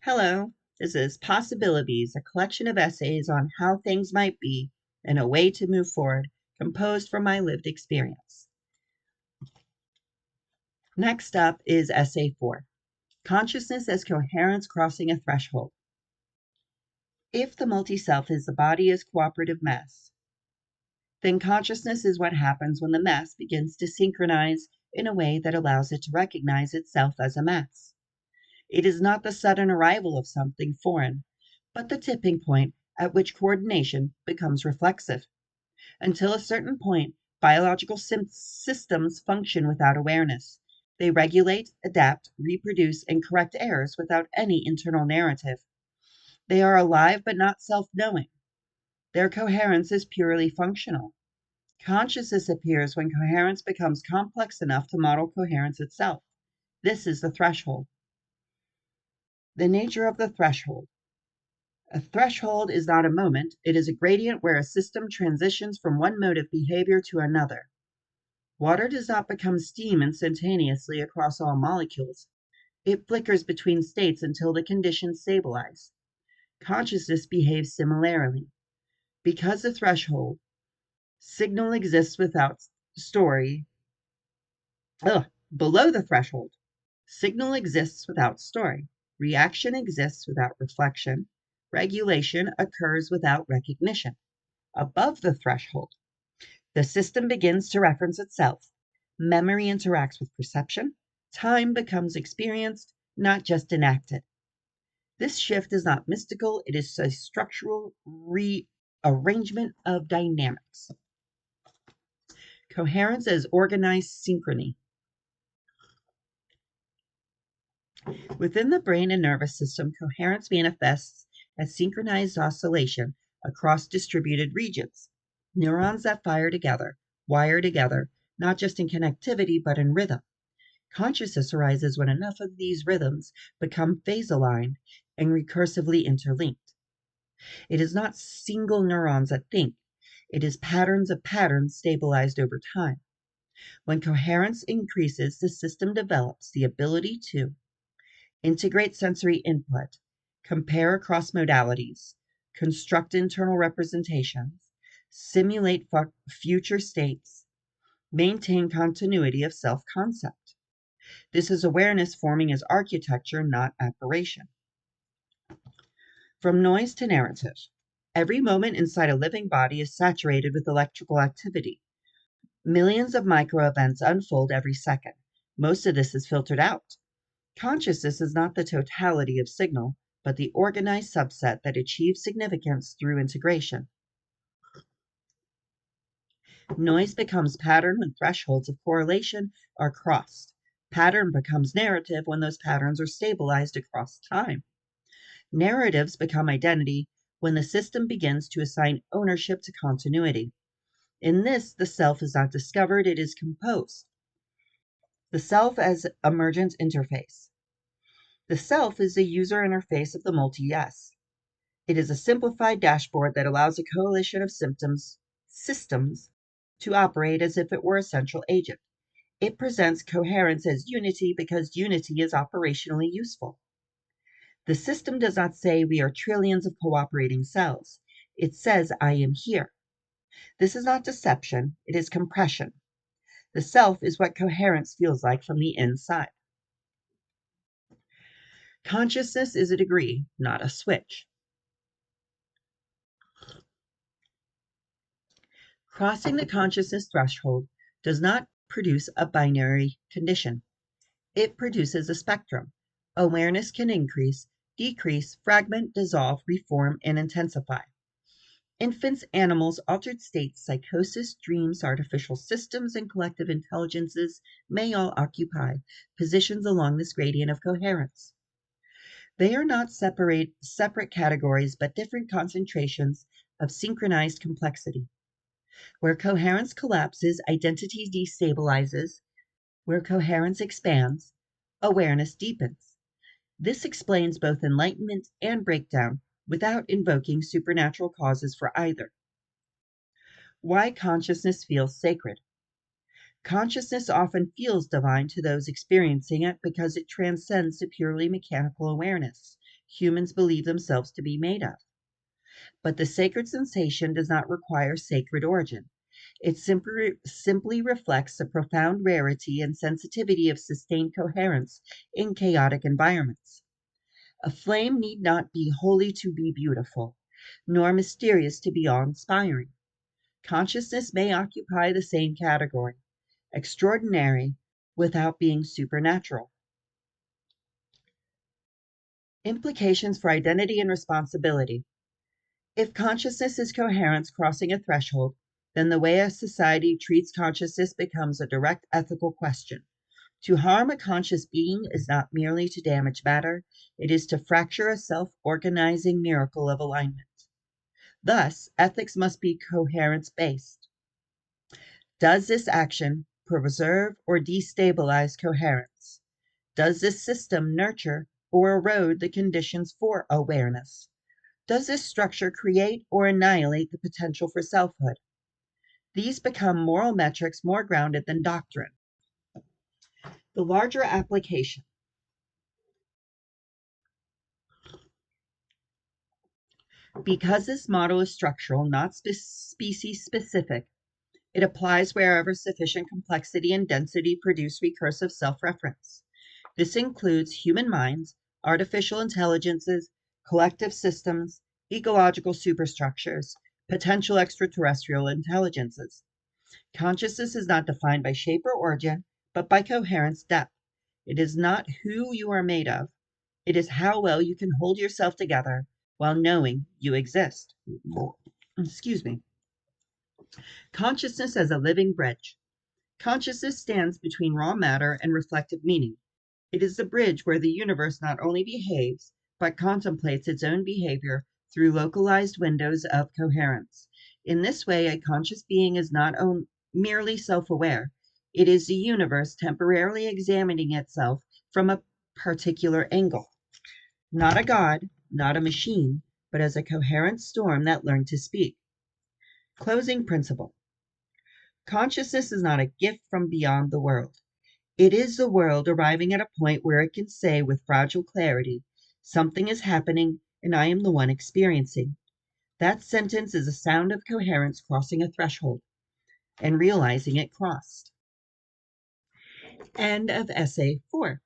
Hello, this is Possibilities, a collection of essays on how things might be and a way to move forward, composed from my lived experience. Next up is Essay 4, Consciousness as Coherence Crossing a Threshold. If the multi-self is the body as cooperative mass, then consciousness is what happens when the mass begins to synchronize in a way that allows it to recognize itself as a mass. It is not the sudden arrival of something foreign, but the tipping point at which coordination becomes reflexive. Until a certain point, biological systems function without awareness. They regulate, adapt, reproduce, and correct errors without any internal narrative. They are alive but not self-knowing. Their coherence is purely functional. Consciousness appears when coherence becomes complex enough to model coherence itself. This is the threshold. The nature of the threshold. A threshold is not a moment, it is a gradient where a system transitions from one mode of behavior to another. Water does not become steam instantaneously across all molecules. It flickers between states until the conditions stabilize. Consciousness behaves similarly. Because the threshold, signal exists without story. Below the threshold, signal exists without story. Reaction exists without reflection. Regulation occurs without recognition. Above the threshold, the system begins to reference itself. Memory interacts with perception. Time becomes experienced, not just enacted. This shift is not mystical, it is a structural rearrangement of dynamics. Coherence as organized synchrony. Within the brain and nervous system, coherence manifests as synchronized oscillation across distributed regions. Neurons that fire together, wire together, not just in connectivity, but in rhythm. Consciousness arises when enough of these rhythms become phase-aligned and recursively interlinked. It is not single neurons that think. It is patterns of patterns stabilized over time. When coherence increases, the system develops the ability to integrate sensory input, compare across modalities, construct internal representations, simulate future states, maintain continuity of self-concept. This is awareness forming as architecture, not apparition. From noise to narrative. Every moment inside a living body is saturated with electrical activity. Millions of micro events unfold every second. Most of this is filtered out. Consciousness is not the totality of signal, but the organized subset that achieves significance through integration. Noise becomes pattern when thresholds of correlation are crossed. Pattern becomes narrative when those patterns are stabilized across time. Narratives become identity when the system begins to assign ownership to continuity. In this, the self is not discovered, it is composed. The self as emergent interface. The self is the user interface of the multi-yes. It is a simplified dashboard that allows a coalition of systems to operate as if it were a central agent. It presents coherence as unity because unity is operationally useful. The system does not say we are trillions of cooperating cells. It says I am here. This is not deception, it is compression. The self is what coherence feels like from the inside. Consciousness is a degree, not a switch. Crossing the consciousness threshold does not produce a binary condition. It produces a spectrum. Awareness can increase, decrease, fragment, dissolve, reform, and intensify. Infants, animals, altered states, psychosis, dreams, artificial systems, and collective intelligences may all occupy positions along this gradient of coherence. They are not separate categories, but different concentrations of synchronized complexity. Where coherence collapses, identity destabilizes. Where coherence expands, awareness deepens. This explains both enlightenment and breakdown without invoking supernatural causes for either. Why consciousness feels sacred. Consciousness often feels divine to those experiencing it because it transcends the purely mechanical awareness humans believe themselves to be made of. But the sacred sensation does not require sacred origin. It simply reflects the profound rarity and sensitivity of sustained coherence in chaotic environments. A flame need not be holy to be beautiful, nor mysterious to be awe-inspiring. Consciousness may occupy the same category, extraordinary without being supernatural. Implications for identity and responsibility. If consciousness is coherence crossing a threshold, then the way a society treats consciousness becomes a direct ethical question. To harm a conscious being is not merely to damage matter, it is to fracture a self-organizing miracle of alignment. Thus, ethics must be coherence-based. Does this action preserve or destabilize coherence? Does this system nurture or erode the conditions for awareness? Does this structure create or annihilate the potential for selfhood? These become moral metrics more grounded than doctrine. The larger application. Because this model is structural, not species specific, it applies wherever sufficient complexity and density produce recursive self-reference. This includes human minds, artificial intelligences, collective systems, ecological superstructures, potential extraterrestrial intelligences. Consciousness is not defined by shape or origin, but by coherence depth. It is not who you are made of, it is how well you can hold yourself together while knowing you exist. Excuse me. Consciousness as a living bridge. Consciousness stands between raw matter and reflective meaning. It is the bridge where the universe not only behaves, but contemplates its own behavior through localized windows of coherence. In this way, a conscious being is not merely self-aware. It is the universe temporarily examining itself from a particular angle. Not a god, not a machine, but as a coherent storm that learned to speak. Closing principle. Consciousness is not a gift from beyond the world. It is the world arriving at a point where it can say with fragile clarity, something is happening and I am the one experiencing. That sentence is a sound of coherence crossing a threshold and realizing it crossed. End of essay 4.